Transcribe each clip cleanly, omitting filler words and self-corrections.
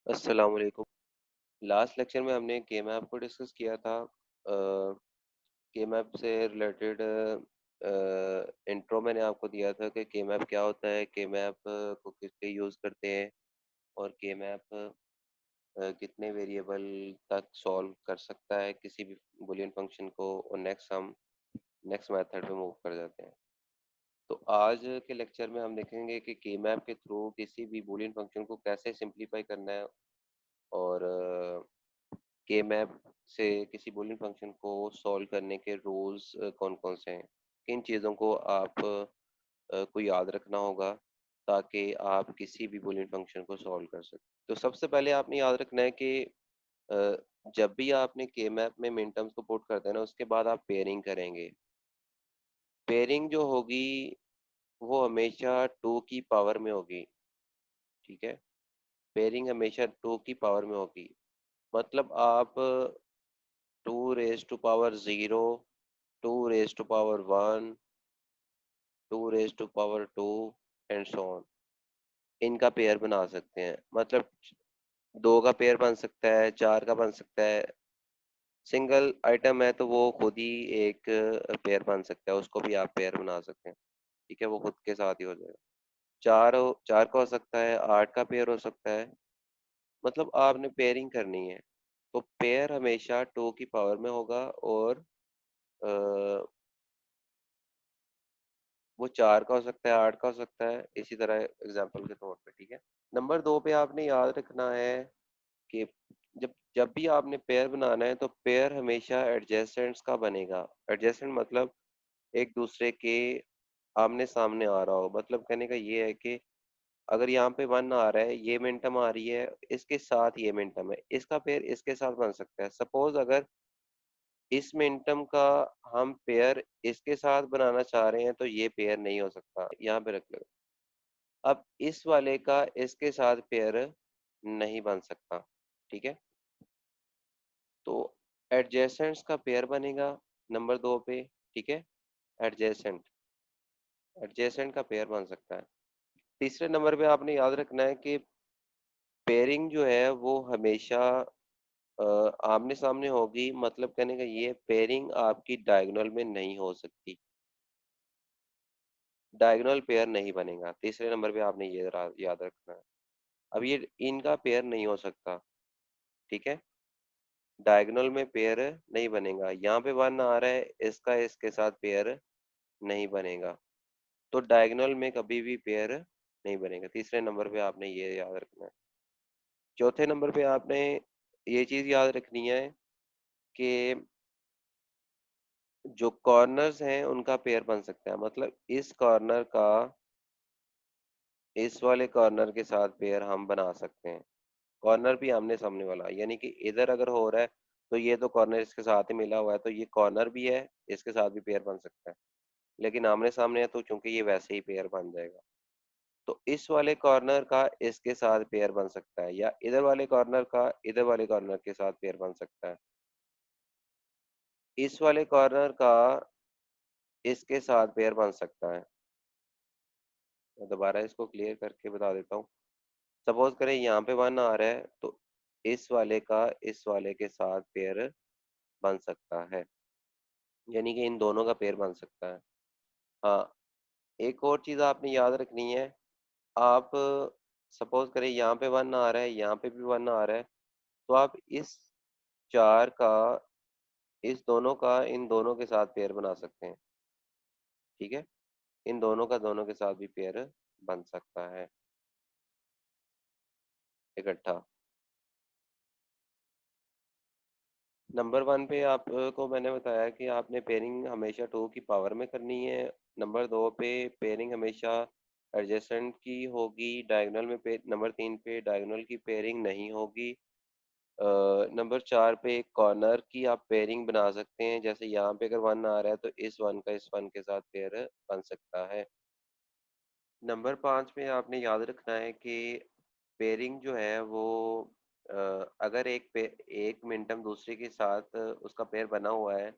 अस्सलाम वालेकुम। Last lecture में हमने के मैप को डिस्कस किया था। के मैप से रिलेटेड इंट्रो मैंने आपको दिया था कि के मैप क्या होता है, के मैप को किस लिए यूज़ करते हैं और के मैप कितने वेरिएबल तक सॉल्व कर सकता है किसी भी बूलियन फंक्शन को। और नेक्स्ट हम नेक्स्ट मेथड पे मूव कर जाते हैं। तो आज के लेक्चर में हम देखेंगे कि के मैप के थ्रू किसी भी बूलियन फंक्शन को कैसे सिंप्लीफाई करना है और के मैप से किसी बूलियन फंक्शन को सॉल्व करने के रूल्स कौन कौन से हैं। किन चीज़ों को आप को याद रखना होगा ताकि आप किसी भी बूलियन फंक्शन को सॉल्व कर सकें। तो सबसे पहले आपने याद रखना है कि अ, जब भी आपने के मैप में मिन टर्म्स को पुट कर देना उसके बाद आप पेयरिंग करेंगे। पेयरिंग जो होगी वो हमेशा टू की पावर में होगी। ठीक है, पेयरिंग हमेशा टू की पावर में होगी। मतलब आप two raise to power zero, two raise to power one, two raise to power two and so on, इनका पेयर बना सकते हैं। मतलब दो का पेयर बन सकता है, चार का बन सकता है। सिंगल आइटम है तो वो खुद ही एक पेयर बन सकता है, उसको भी आप पेयर बना सकते हैं। ठीक है, वो खुद के साथ ही हो जाएगा। चार का हो सकता है, आठ का पेयर हो सकता है। मतलब आपने पेयरिंग करनी है तो पेयर हमेशा टू की पावर में होगा और अ, वो चार का हो सकता है, आठ का हो सकता है, इसी तरह एग्जाम्पल के तौर पे। ठीक है, नंबर दो पे आपने याद रखना है कि जब जब भी आपने पेयर बनाना है तो पेयर हमेशा एडजेसेंट्स का बनेगा। एडजेसेंट मतलब एक दूसरे के आमने सामने आ रहा हो। मतलब कहने का ये है कि अगर यहाँ पे वन आ रहा है, ये मिनटम आ रही है, इसके साथ ये मिनटम है, इसका पेयर इसके साथ बन सकता है। सपोज अगर इस मिनटम का हम पेयर इसके साथ बनाना चाह रहे हैं तो ये पेयर नहीं हो सकता, यहाँ पे रख लो। अब इस वाले का इसके साथ पेयर नहीं बन सकता। ठीक है, तो एडजेसेंट्स का पेयर बनेगा नंबर दो पे। ठीक है, एडजेसेंट एडजेसेंट का पेयर बन सकता है। तीसरे नंबर पे आपने याद रखना है कि पेयरिंग जो है वो हमेशा आमने सामने होगी। मतलब कहने का ये पेयरिंग आपकी डायगोनल में नहीं हो सकती, डायगोनल पेयर नहीं बनेगा। तीसरे नंबर पे आपने ये याद रखना है। अब ये इनका पेयर नहीं हो सकता। ठीक है, डायगोनल में पेयर नहीं बनेगा। यहाँ पे वन आ रहा है, इसका इसके साथ पेयर नहीं बनेगा, तो डायगोनल में कभी भी पेयर नहीं बनेगा। तीसरे नंबर पे आपने ये याद रखना है। चौथे नंबर पे आपने ये चीज याद रखनी है कि जो कॉर्नर्स हैं उनका पेयर बन सकता है। मतलब इस कॉर्नर का इस वाले कॉर्नर के साथ पेयर हम बना सकते हैं। कॉर्नर भी आमने सामने वाला, यानी कि इधर अगर हो रहा है तो ये तो कॉर्नर इसके साथ ही मिला हुआ है, तो ये कॉर्नर भी है, इसके साथ भी पेयर बन सकता है। लेकिन आमने सामने है तो चूंकि ये वैसे ही पेयर बन जाएगा। तो इस वाले कॉर्नर का इसके साथ पेयर बन सकता है, या इधर वाले कॉर्नर का इधर वाले कॉर्नर के साथ पेयर बन सकता है। इस वाले कॉर्नर का इसके साथ पेयर बन सकता है। मैं दोबारा इसको क्लियर करके बता देता हूँ। सपोज करें यहाँ पे वन आ रहा है तो इस वाले का इस वाले के साथ पेयर बन सकता है, यानी कि इन दोनों का पेयर बन सकता है। हाँ, एक और चीज़ आपने याद रखनी है। आप सपोज करें यहाँ पे वन आ रहा है, यहाँ पे भी वन आ रहा है, तो आप इस चार का इस दोनों का इन दोनों के साथ पेयर बना सकते हैं। ठीक है, इन दोनों का दोनों के साथ भी पेयर बन सकता है इकट्ठा। नंबर वन पे आपको मैंने बताया कि आपने पेयरिंग हमेशा टू की पावर में करनी है। नंबर दो पे पेयरिंग हमेशा एडजेसेंट की होगी डायगोनल में। नंबर तीन पे डायगोनल की पेयरिंग नहीं होगी। नंबर चार पे कॉर्नर की आप पेयरिंग बना सकते हैं। जैसे यहाँ पे अगर वन आ रहा है तो इस वन का इस वन के साथ पेयर बन सकता है। नंबर पाँच पे आपने याद रखना है कि पेयरिंग जो है वो अ, अगर एक मिनटम दूसरे के साथ उसका पेयर बना हुआ है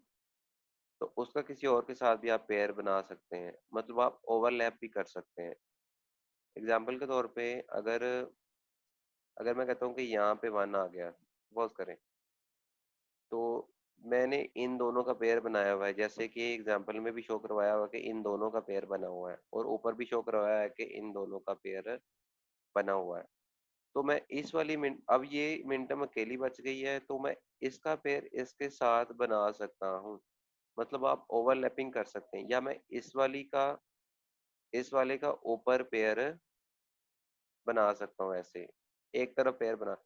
तो उसका किसी और के साथ भी आप पेयर बना सकते हैं। मतलब आप ओवरलैप भी कर सकते हैं। एग्जाम्पल के तौर पे अगर अगर मैं कहता हूँ कि यहाँ पे 1 आ गया, सपोज करें, तो मैंने इन दोनों का पेयर बनाया हुआ है, जैसे कि एग्जांपल में भी शो करवाया हुआ है कि इन दोनों का पेयर बना हुआ है, और ऊपर भी शो करवाया है कि इन दोनों का पेयर बना हुआ है। तो मैं इस वाली मिन अब ये मिनटम अकेली बच गई है, तो मैं इसका पेयर इसके साथ बना सकता हूँ। मतलब आप ओवरलैपिंग कर सकते हैं, या मैं इस वाले का ऊपर पेयर बना सकता हूँ ऐसे, एक तरफ पेयर बना।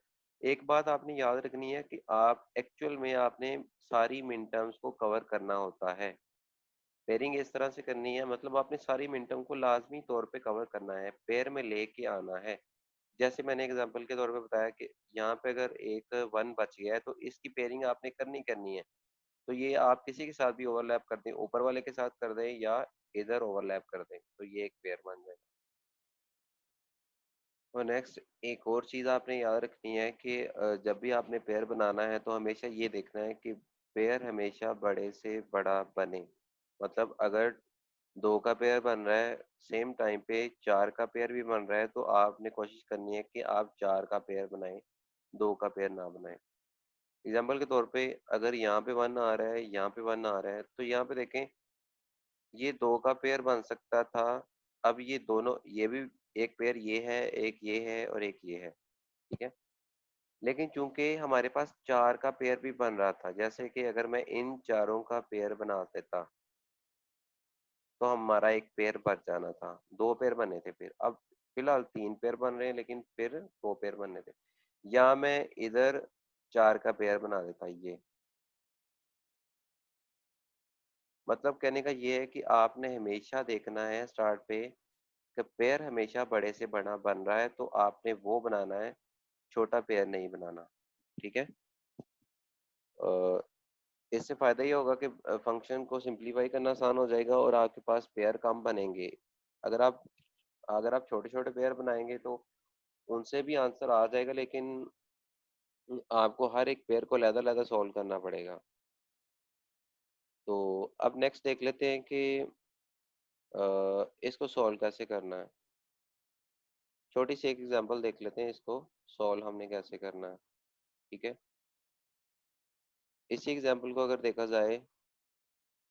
एक बात आपने याद रखनी है कि आप एक्चुअल में आपने सारी मिन टर्म्स को कवर करना होता है। पेयरिंग इस तरह से करनी है, मतलब आपने सारी मिन टर्म को लाजमी तौर पे कवर करना है, पेयर में लेके आना है। जैसे मैंने एग्जांपल के तौर पे बताया कि यहाँ पे अगर एक 1 बच गया है, तो इसकी पेयरिंग आपने करनी करनी है। तो ये आप किसी के साथ भी ओवरलैप कर दें, ऊपर वाले के साथ कर दें या इधर ओवरलैप कर दें, तो ये एक पेयर बन जाएगा। और नेक्स्ट एक और चीज़ आपने याद रखनी है कि जब भी आपने पेयर बनाना है तो हमेशा ये देखना है कि पेयर हमेशा बड़े से बड़ा बने। मतलब अगर 2 का पेयर बन रहा है, सेम टाइम पे 4 का पेयर भी बन रहा है, तो आपने कोशिश करनी है कि आप 4 का पेयर बनाएं, 2 का पेयर ना बनाएं। एग्जाम्पल के तौर पे अगर यहाँ पे 1 आ रहा है, यहाँ पे 1 आ रहा है, तो यहाँ पे देखें, ये 2 का पेयर बन सकता था। अब ये दोनों, ये भी एक पेयर ये है, एक ये है और एक ये है, ठीक है। लेकिन चूंकि हमारे पास 4 का पेयर भी बन रहा था, जैसे कि अगर मैं इन चारों का पेयर बना देता, तो हमारा एक पेयर बच जाना था, 2 पेयर बने थे फिर। अब फिलहाल 3 पेयर बन रहे हैं, लेकिन फिर 2 पेयर बनने थे। या मैं इधर 4 का पेयर बना देता, ये मतलब कहने का ये है कि आपने हमेशा देखना है स्टार्ट पे कि पेयर हमेशा बड़े से बड़ा बन रहा है, तो आपने वो बनाना है, छोटा पेयर नहीं बनाना, ठीक है। अ, इससे फायदा ये होगा कि फंक्शन को सिंपलीफाई करना आसान हो जाएगा और आपके पास पेयर कम बनेंगे। अगर आप अगर आप छोटे छोटे पेयर बनाएंगे तो उनसे भी आंसर आ जाएगा, लेकिन आपको हर एक पेयर को अलग-अलग सॉल्व करना पड़ेगा। तो अब नेक्स्ट देख लेते हैं कि इसको सॉल्व कैसे करना है। छोटी सी एक एग्जांपल देख लेते हैं, इसको सॉल्व हमने कैसे करना है, ठीक है। इसी एग्जांपल को अगर देखा जाए,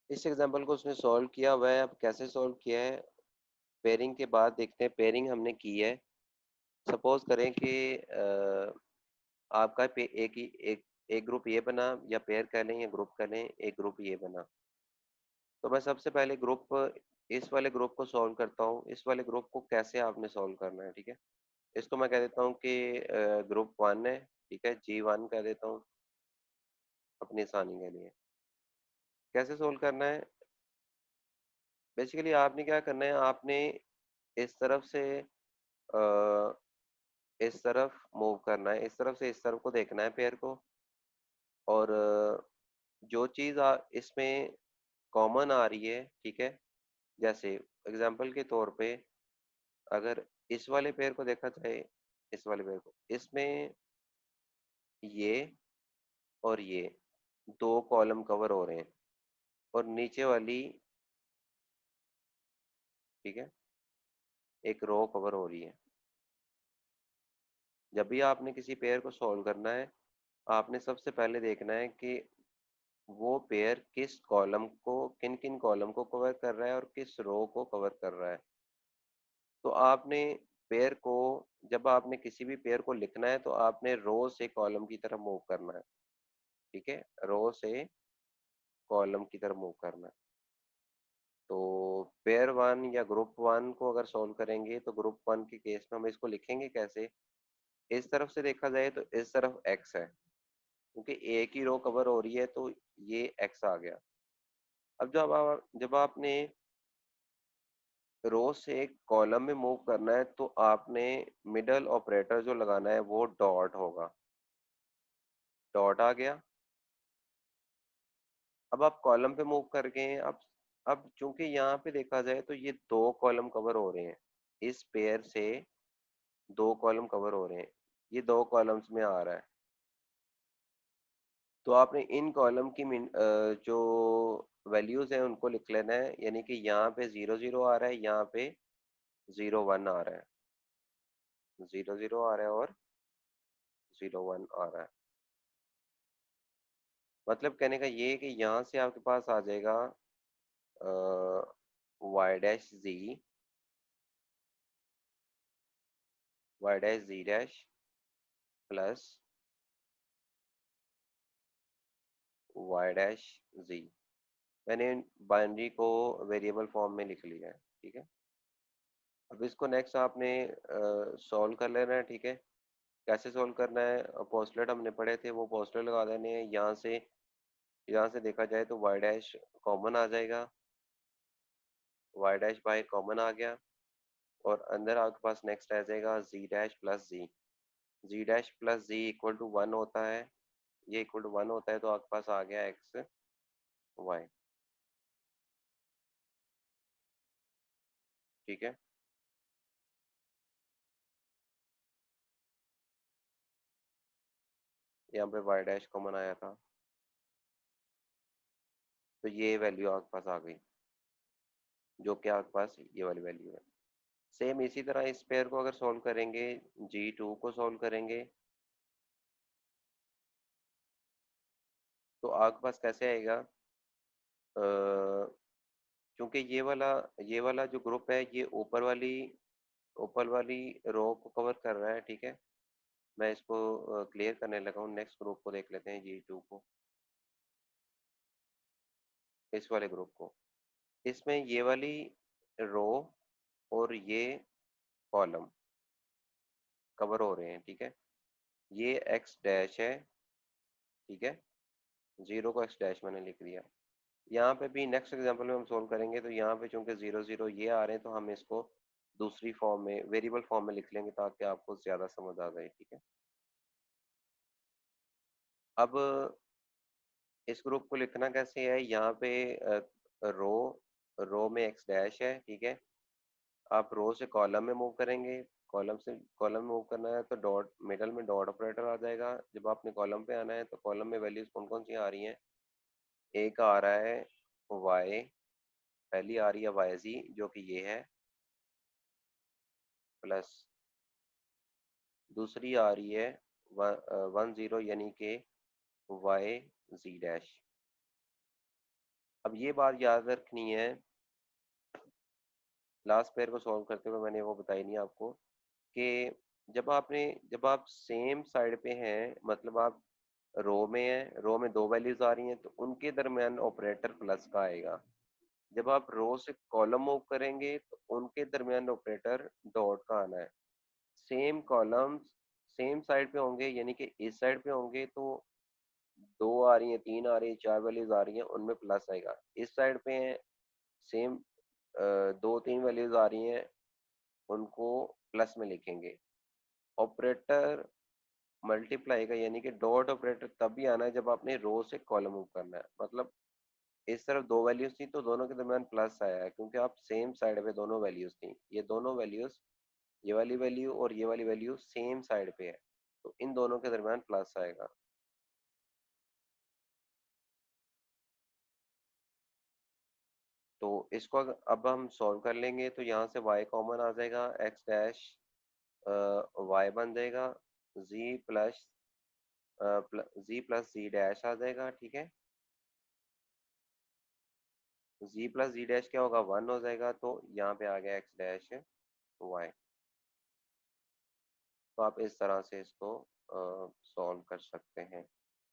इस एग्जांपल को उसने सॉल्व किया हुआ है। अब कैसे सॉल्व किया है, पेयरिंग के बाद देखते हैं। पेयरिंग हमने की है, सपोज करें कि आपका एक ही एक ग्रुप ये बना, या पेयर कह लें या ग्रुप कह लें, एक ग्रुप ये बना। तो मैं सबसे पहले ग्रुप, इस वाले ग्रुप को सॉल्व करता हूँ। इस वाले ग्रुप को कैसे आपने सॉल्व करना है, ठीक है। इसको मैं कह देता हूँ कि ग्रुप 1 है, ठीक है, G1 कह देता हूँ अपनी आसानी के लिए। कैसे सोल्व करना है, बेसिकली आपने क्या करना है, आपने इस तरफ से इस तरफ मूव करना है, इस तरफ से इस तरफ को देखना है पेयर को। और जो चीज़ इसमें कॉमन आ रही है, ठीक है। जैसे एग्जांपल के तौर पे अगर इस वाले पेयर को देखा जाए, इस वाले पेयर को, इसमें ये और ये 2 कॉलम कवर हो रहे हैं, और नीचे वाली, ठीक है, एक रो कवर हो रही है। जब भी आपने किसी पेयर को सॉल्व करना है, आपने सबसे पहले देखना है कि वो पेयर किस कॉलम को, किन किन कॉलम को कवर कर रहा है और किस रो को कवर कर रहा है। तो आपने पेयर को, जब आपने किसी भी पेयर को लिखना है, तो आपने रो से कॉलम की तरफ मूव करना है, ठीक है, रो से कॉलम की तरफ मूव करना है। तो पेयर 1 या ग्रुप 1 को अगर सॉल्व करेंगे, तो ग्रुप 1 के केस में हम इसको लिखेंगे कैसे। इस तरफ से देखा जाए तो इस तरफ एक्स है, क्योंकि एक ही रो कवर हो रही है, तो ये एक्स आ गया। अब जब आपने रो से कॉलम में मूव करना है, तो आपने मिडल ऑपरेटर जो लगाना है वो डॉट होगा। डॉट आ गया। अब आप कॉलम पे मूव कर गए हैं। अब चूंकि यहाँ पे देखा जाए तो ये 2 कॉलम कवर हो रहे हैं, इस पेयर से 2 कॉलम कवर हो रहे हैं, ये 2 कॉलम्स में आ रहा है। तो आपने इन कॉलम की जो वैल्यूज हैं उनको लिख लेना है, यानी कि यहाँ पे 0 0 आ रहा है, यहाँ पे 0 1 आ रहा है, 0 0 आ रहा है और 0 1 आ रहा है। मतलब कहने का ये है कि यहाँ से आपके पास आ जाएगा वाई डैश जी, वाई डैश जी डैश प्लस वाई डैश जी। मैंने बाइनरी को वेरिएबल फॉर्म में लिख लिया है, ठीक है। अब इसको नेक्स्ट आपने सॉल्व कर लेना है, ठीक है। कैसे सॉल्व करना है, पोस्टलेट हमने पढ़े थे, वो पोस्टलेट लगा देने हैं। यहाँ से देखा जाए तो वाई डैश कॉमन आ जाएगा, वाई डैश बाय कॉमन आ गया, और अंदर आपके पास नेक्स्ट आ जाएगा G dash plus G. G dash plus G equal to 1 होता है, ये इक्वल टू 1 होता है, तो आपके पास आ गया एक्स वाई, ठीक है। यहाँ पे वाई डैश कॉमन आया था, तो ये वैल्यू आपके पास आ गई, जो कि आपके पास ये वाली वैल्यू है। सेम इसी तरह इस पेयर को अगर सॉल्व करेंगे, G2 को सॉल्व करेंगे, तो आपके पास कैसे आएगा, क्योंकि ये वाला जो ग्रुप है, ये ऊपर वाली रो को कवर कर रहा है, ठीक है। मैं इसको क्लियर करने लगा हूँ। नेक्स्ट ग्रुप को देख लेते हैं, G2 को, इस वाले ग्रुप को। इसमें ये वाली रो और ये कॉलम कवर हो रहे हैं, ठीक है। ये एक्स डैश है, ठीक है। जीरो को एक्स डैश मैंने लिख दिया। यहाँ पे भी नेक्स्ट एग्जांपल में हम सोल्व करेंगे, तो यहाँ पे चूंकि 0 0 ये आ रहे हैं, तो हम इसको दूसरी फॉर्म में, वेरिएबल फॉर्म में लिख लेंगे, ताकि आपको ज्यादा समझ आ जाए, ठीक है। अब इस ग्रुप को लिखना कैसे है, यहाँ पे रो रो में एक्स डैश है, ठीक है। आप रो से कॉलम में मूव करेंगे, कॉलम से कॉलम में मूव करना है, तो डॉट मिडल में डॉट ऑपरेटर आ जाएगा। जब आपने कॉलम पे आना है, तो कॉलम में वैल्यूज कौन कौन सी आ रही हैं, एक आ रहा है वाई, पहली आ रही है वाई जी, जो कि ये है, प्लस दूसरी आ रही है 1 0, यानी कि वाई जी डैश। अब ये बात याद रखनी है, लास्ट पेयर को सॉल्व करते हुए मैंने वो बताई नहीं आपको, कि जब आप सेम साइड पे हैं, मतलब आप रो में है, रो में दो वैल्यूज आ रही हैं, तो उनके दरमियान ऑपरेटर प्लस का आएगा। जब आप रो से कॉलम मूव करेंगे, तो उनके दरमियान ऑपरेटर डॉट का आना है। सेम कॉलम्स सेम साइड पे होंगे, यानी कि इस साइड पे होंगे, तो दो आ रही हैं, तीन आ रही हैं, चार वैल्यूज आ रही हैं, उनमें प्लस आएगा। इस साइड पे हैं, सेम दो तीन वैल्यूज आ रही हैं, उनको प्लस में लिखेंगे। ऑपरेटर मल्टीप्लाई का, यानी कि डॉट ऑपरेटर तब भी आना है जब आपने रो से कॉलम मूव करना है। मतलब इस तरफ दो वैल्यूज थी, तो दोनों के दरमियान प्लस आया है, क्योंकि आप सेम साइड पे दोनों वैल्यूज थी। ये दोनों वैल्यूज, ये वाली वैल्यू और ये वाली वैल्यू सेम साइड पे है, तो इन दोनों के दरमियान प्लस आएगा। तो इसको अब हम सॉल्व कर लेंगे, तो यहाँ से y कॉमन आ जाएगा, x डैश y बन जाएगा, z प्लस जी डैश आ जाएगा, ठीक है। जी प्लस जी डैश क्या होगा, 1 हो जाएगा, तो यहाँ पे आ गया एक्स डैश वाई। तो आप इस तरह से इसको सॉल्व कर सकते हैं।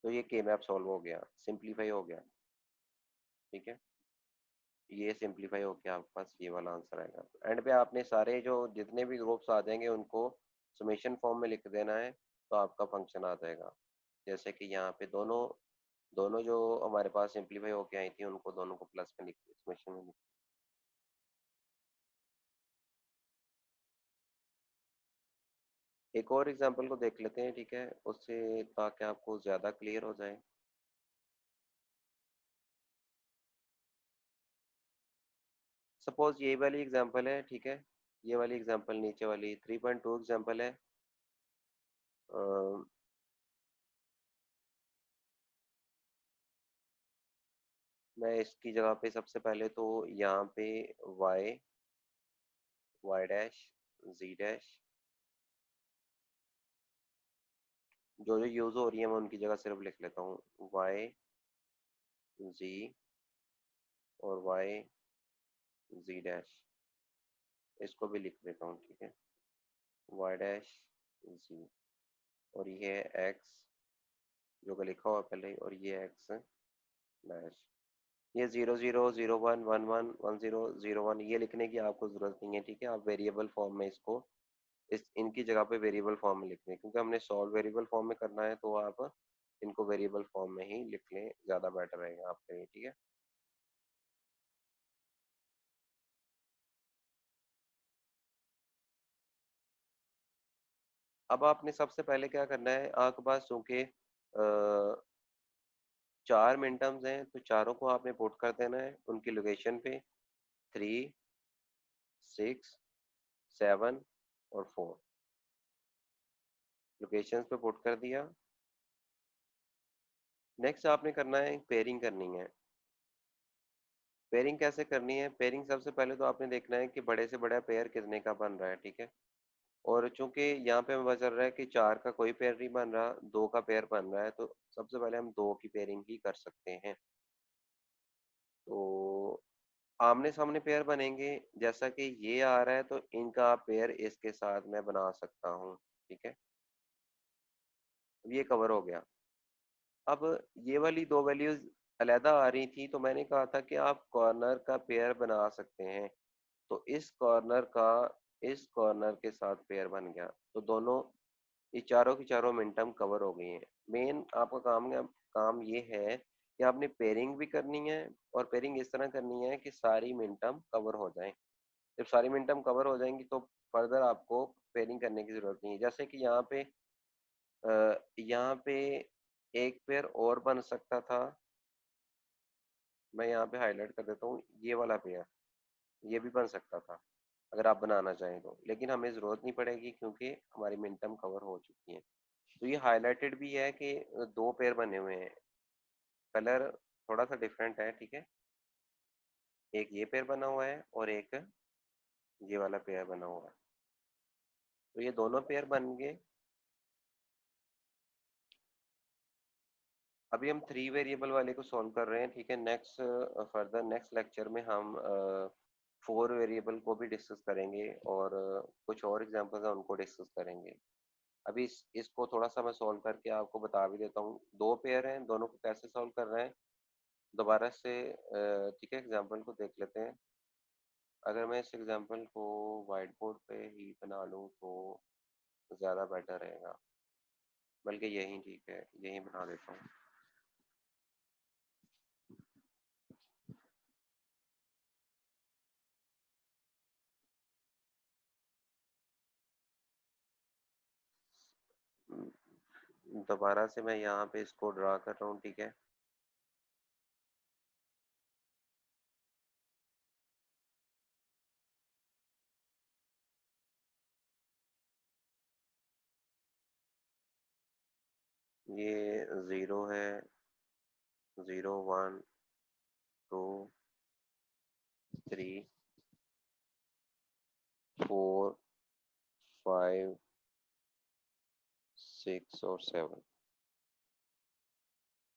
तो ये के मैप सॉल्व हो गया, सिंप्लीफाई हो गया, ठीक है। ये सिंप्लीफाई हो गया, आपके पास ये वाला आंसर आएगा। एंड पे आपने सारे जो जितने भी ग्रुप्स आ जाएंगे, उनको समेशन फॉर्म में लिख देना है, तो आपका फंक्शन आ जाएगा। जैसे कि यहाँ पे दोनों दोनों जो हमारे पास सिंप्लीफाई होके आई थी, उनको दोनों को प्लस में लिख, समेशन में लिख। एक और एग्जांपल को देख लेते हैं, ठीक है, उससे ताकि आपको ज़्यादा क्लियर हो जाए। सपोज ये वाली एग्जांपल है, ठीक है। ये वाली एग्जांपल, नीचे वाली 3.2 एग्जांपल है। अ, मैं इसकी जगह पे सबसे पहले तो यहाँ पे y y dash z dash जो जो यूज हो रही है मैं उनकी जगह सिर्फ लिख लेता हूँ, वाई जी और वाई जी डैश, इसको भी लिख देता हूँ, ठीक है, वाई डैश जी, और ये एक्स जो कि लिखा हुआ पहले ही, और ये एक्स डैश। ये 00 01 11 10 0 ये लिखने की आपको जरूरत नहीं है, ठीक है, आप वेरिएबल फॉर्म में इसको, इस इनकी जगह पे वेरिएबल फॉर्म में लिख लें, क्योंकि हमने सॉल्व वेरिएबल फॉर्म में करना है, तो आप इनको वेरिएबल फॉर्म में ही लिख लें, ज़्यादा बेटर रहेगा आपके लिए, ठीक है। अब आपने सबसे पहले क्या करना है, आपके पास चूंकि चार मिनटम्स हैं, तो चारों को आपने पुट कर देना है उनकी लोकेशन पे, 3 6 7 और 4, लोकेशन पे पुट कर दिया। नेक्स्ट आपने करना है, पेयरिंग करनी है। पेयरिंग कैसे करनी है, पेयरिंग सबसे पहले तो आपने देखना है कि बड़े से बड़ा पेयर कितने का बन रहा है, ठीक है। और चूंकि यहाँ पे हमें पता चल रहा है कि चार का कोई पेयर नहीं बन रहा, दो का पेयर बन रहा है, तो सबसे पहले हम दो की पेयरिंग ही कर सकते हैं। तो आमने सामने पेयर बनेंगे, जैसा कि ये आ रहा है, तो इनका पेयर इसके साथ मैं बना सकता हूँ, ठीक है, ये कवर हो गया। अब ये वाली दो वैल्यूज अलहदा आ रही थी, तो मैंने कहा था कि आप कॉर्नर का पेयर बना सकते हैं, तो इस कॉर्नर का इस कॉर्नर के साथ पेयर बन गया, तो दोनों, ये चारों की चारों मिनटम कवर हो गई हैं। मेन आपका काम ये है कि आपने पेयरिंग भी करनी है, और पेयरिंग इस तरह करनी है कि सारी मिनटम कवर हो जाएं। जब सारी मिनटम कवर हो जाएंगी तो फर्दर आपको पेयरिंग करने की जरूरत नहीं है। जैसे कि यहाँ पे एक पेयर और बन सकता था, मैं यहाँ पे हाईलाइट कर देता हूँ, ये वाला पेयर, ये भी बन सकता था अगर आप बनाना चाहें तो, लेकिन हमें ज़रूरत नहीं पड़ेगी क्योंकि हमारी मिनटम कवर हो चुकी है। तो ये हाईलाइटेड भी है कि दो पेयर बने हुए हैं, कलर थोड़ा सा डिफरेंट है, ठीक है, एक ये पेयर बना हुआ है और एक ये वाला पेयर बना हुआ है, तो ये दोनों पेयर बन गए। अभी हम थ्री वेरिएबल वाले को सॉल्व कर रहे हैं, ठीक है, नेक्स्ट फर्दर नेक्स्ट लेक्चर में हम फोर वेरिएबल को भी डिस्कस करेंगे, और कुछ और एग्जांपल्स हैं उनको डिस्कस करेंगे। अभी इसको थोड़ा सा मैं सॉल्व करके आपको बता भी देता हूँ। दो पेयर हैं, दोनों को कैसे सॉल्व कर रहे हैं दोबारा से, ठीक है, एग्जांपल को देख लेते हैं। अगर मैं इस एग्जांपल को वाइट बोर्ड पे ही बना लूँ तो ज़्यादा बेटर रहेगा, बल्कि यही ठीक है, यही बना देता हूँ। दोबारा से मैं यहाँ पे इसको ड्रा कर रहा हूँ, ठीक है, ये 0 है, 0 1 2 3 4 5 6 और 7,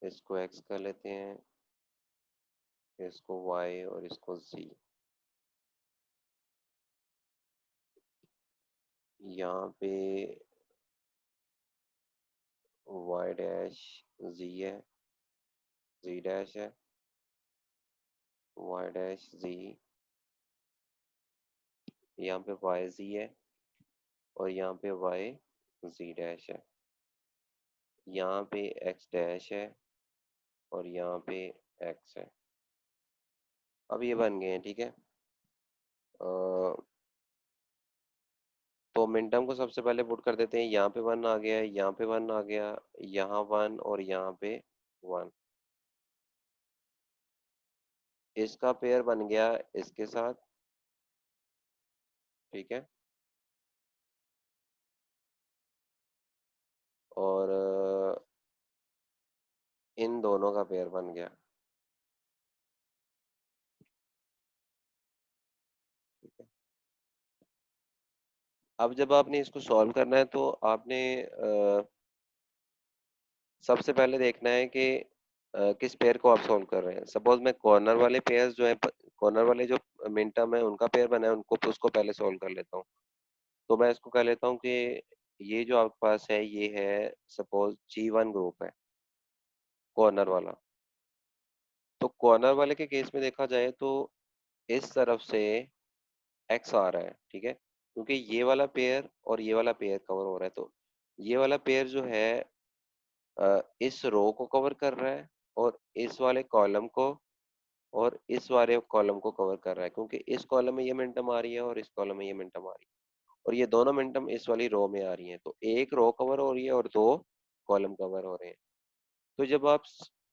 इसको एक्स कर लेते हैं, इसको वाई और इसको जी। यहाँ पे वाई डैश जी है, जी डैश है, वाई डैश जी, यहाँ पे वाई जी है, और यहाँ पे वाई जी डैश है, यहाँ पे एक्स डैश है, और यहाँ पे एक्स है। अब ये बन गए हैं, ठीक है। तो मिनटम को सबसे पहले पुट कर देते हैं, यहाँ पे 1 आ गया, यहाँ पे 1 आ गया, यहाँ 1 और यहाँ पे 1, इसका पेयर बन गया इसके साथ, ठीक है, और इन दोनों का पेयर बन गया, ठीक है। अब जब आपने इसको सॉल्व करना है तो आपने सबसे पहले देखना है कि किस पेयर को आप सोल्व कर रहे हैं। सपोज मैं कॉर्नर वाले पेयर्स जो है, कॉर्नर वाले जो मिन टर्म है उनका पेयर बना है, उनको उसको पहले सोल्व कर लेता हूँ। तो मैं इसको कह लेता हूँ कि ये जो आपके पास है ये है, सपोज G1 ग्रुप है कॉर्नर वाला। तो कॉर्नर वाले के केस में देखा जाए तो इस तरफ से एक्स आ रहा है, ठीक है, क्योंकि ये वाला पेयर और ये वाला पेयर कवर हो रहा है। तो ये वाला पेयर जो है इस रो को कवर कर रहा है, और इस वाले कॉलम को, और इस वाले कॉलम को कवर कर रहा है, क्योंकि इस कॉलम में ये मिनटम आ रही है और इस कॉलम में ये मिनटम आ रही है, और ये दोनों मिनटम इस वाली रो में आ रही हैं। तो एक रो कवर हो रही है और दो कॉलम कवर हो रहे हैं। तो जब आप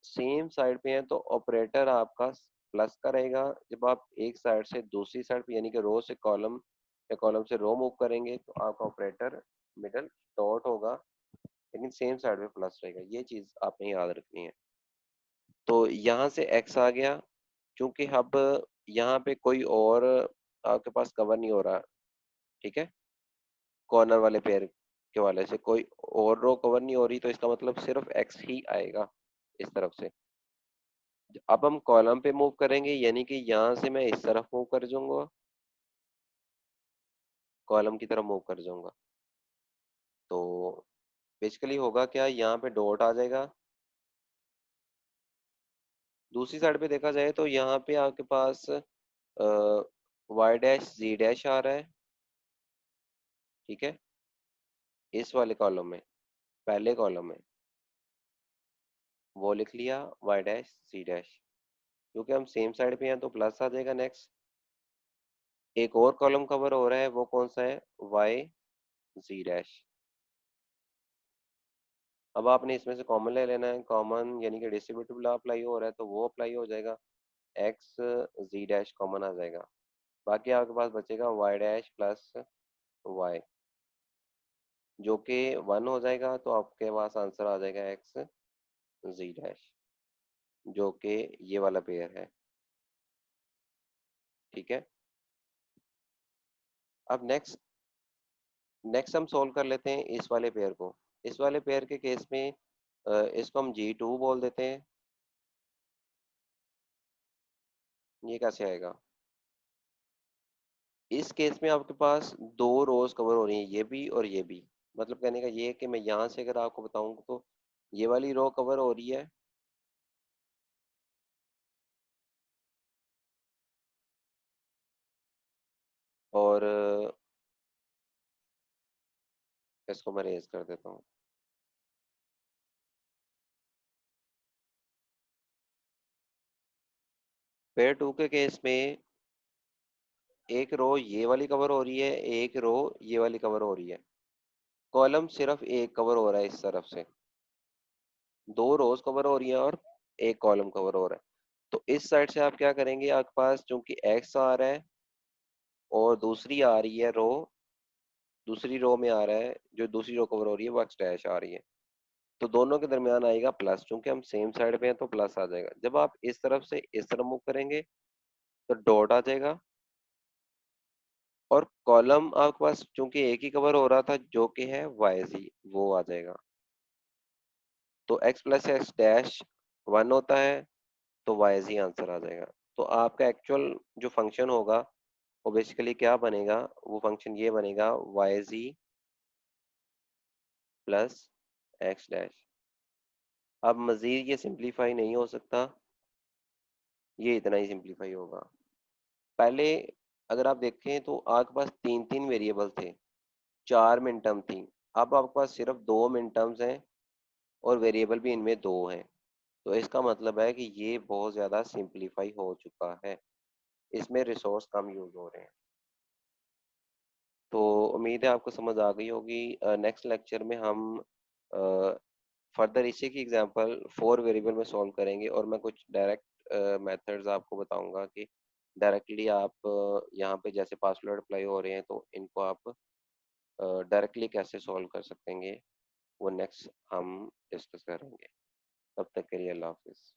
सेम साइड पे हैं तो ऑपरेटर आपका प्लस का रहेगा। जब आप एक साइड से दूसरी साइड पे, यानी कि रो से कॉलम या कॉलम से रो मूव करेंगे, तो आपका ऑपरेटर मिडल डॉट होगा, लेकिन सेम साइड पे प्लस रहेगा। ये चीज आपने याद रखनी है। तो यहाँ से एक्स आ गया, क्योंकि अब यहाँ पे कोई और आपके पास कवर नहीं हो रहा, ठीक है, कॉर्नर वाले पेयर के वाले से कोई और रो कवर नहीं हो रही, तो इसका मतलब सिर्फ एक्स ही आएगा इस तरफ से। अब हम कॉलम पे मूव करेंगे, यानी कि यहाँ से मैं इस तरफ मूव कर जाऊंगा, कॉलम की तरफ मूव कर जाऊंगा। तो बेसिकली होगा क्या, यहाँ पे डॉट आ जाएगा। दूसरी साइड पे देखा जाए तो यहाँ पे आपके पास वाई डैश जी डैश आ रहा है, ठीक है, इस वाले कॉलम में, पहले कॉलम में वो लिख लिया वाई डैश सी डैश, क्योंकि हम सेम साइड पे हैं तो प्लस आ जाएगा। नेक्स्ट एक और कॉलम कवर हो रहा है, वो कौन सा है, वाई जी डैश। अब आपने इसमें से कॉमन ले लेना है, कॉमन यानी कि डिस्ट्रीब्यूटिव अप्लाई हो रहा है तो वो अप्लाई हो जाएगा, एक्स जी डैश कॉमन आ जाएगा। बाकी आपके पास बचेगा वाई डैश प्लस वाई, जो कि वन हो जाएगा, तो आपके पास आंसर आ जाएगा एक्स जी डैश, जो कि ये वाला पेयर है, ठीक है। अब नेक्स्ट हम सोल्व कर लेते हैं इस वाले पेयर को। इस वाले पेयर के केस में इसको हम G2 बोल देते हैं। ये कैसे आएगा, इस केस में आपके पास दो रोज कवर हो रही हैं, ये भी और ये भी। मतलब कहने का ये है कि मैं यहाँ से अगर आपको बताऊं तो ये वाली रो कवर हो रही है, और इसको मैं रेज कर देता हूँ। पेयर टू के केस में एक रो ये वाली कवर हो रही है, एक रो ये वाली कवर हो रही है, कॉलम सिर्फ एक कवर हो रहा है इस तरफ से, दो रोज कवर हो रही है और एक कॉलम कवर हो रहा है। तो इस साइड से आप क्या करेंगे, आपके पास चूंकि एक्स आ रहा है और दूसरी आ रही है रो, दूसरी रो में आ रहा है, जो दूसरी रो कवर हो रही है वो एक्स डैश आ रही है, तो दोनों के दरमियान आएगा प्लस, क्योंकि हम सेम साइड पे हैं तो प्लस आ जाएगा। जब आप इस तरफ से इस तरफ मूव करेंगे तो डॉट आ जाएगा, और कॉलम आपके पास चूंकि एक ही कवर हो रहा था जो कि है वाई जी, वो आ जाएगा। तो x plus x dash one होता है, तो वाई जी आंसर आ जाएगा। तो आपका एक्चुअल जो फंक्शन होगा वो बेसिकली क्या बनेगा, वो फंक्शन ये बनेगा वाई जी प्लस एक्स डैश। अब मजीद ये सिंप्लीफाई नहीं हो सकता, ये इतना ही सिंप्लीफाई होगा। पहले अगर आप देखें तो आपके पास तीन तीन वेरिएबल थे, चार मिन टर्म थी। अब आपके पास सिर्फ दो मिन टर्म्स हैं और वेरिएबल भी इनमें दो हैं। तो इसका मतलब है कि ये बहुत ज़्यादा सिंप्लीफाई हो चुका है, इसमें रिसोर्स कम यूज हो रहे हैं। तो उम्मीद है आपको समझ आ गई होगी। नेक्स्ट लेक्चर में हम फर्दर इसी की एग्जांपल फोर वेरिएबल में सॉल्व करेंगे, और मैं कुछ डायरेक्ट मेथड्स आपको बताऊंगा कि डायरेक्टली आप यहाँ पे जैसे पासवर्ड अप्लाई हो रहे हैं तो इनको आप डायरेक्टली कैसे सॉल्व कर सकेंगे, वो नेक्स्ट हम डिस्कस करेंगे। तब तक के लिए अल्लाह हाफिज़।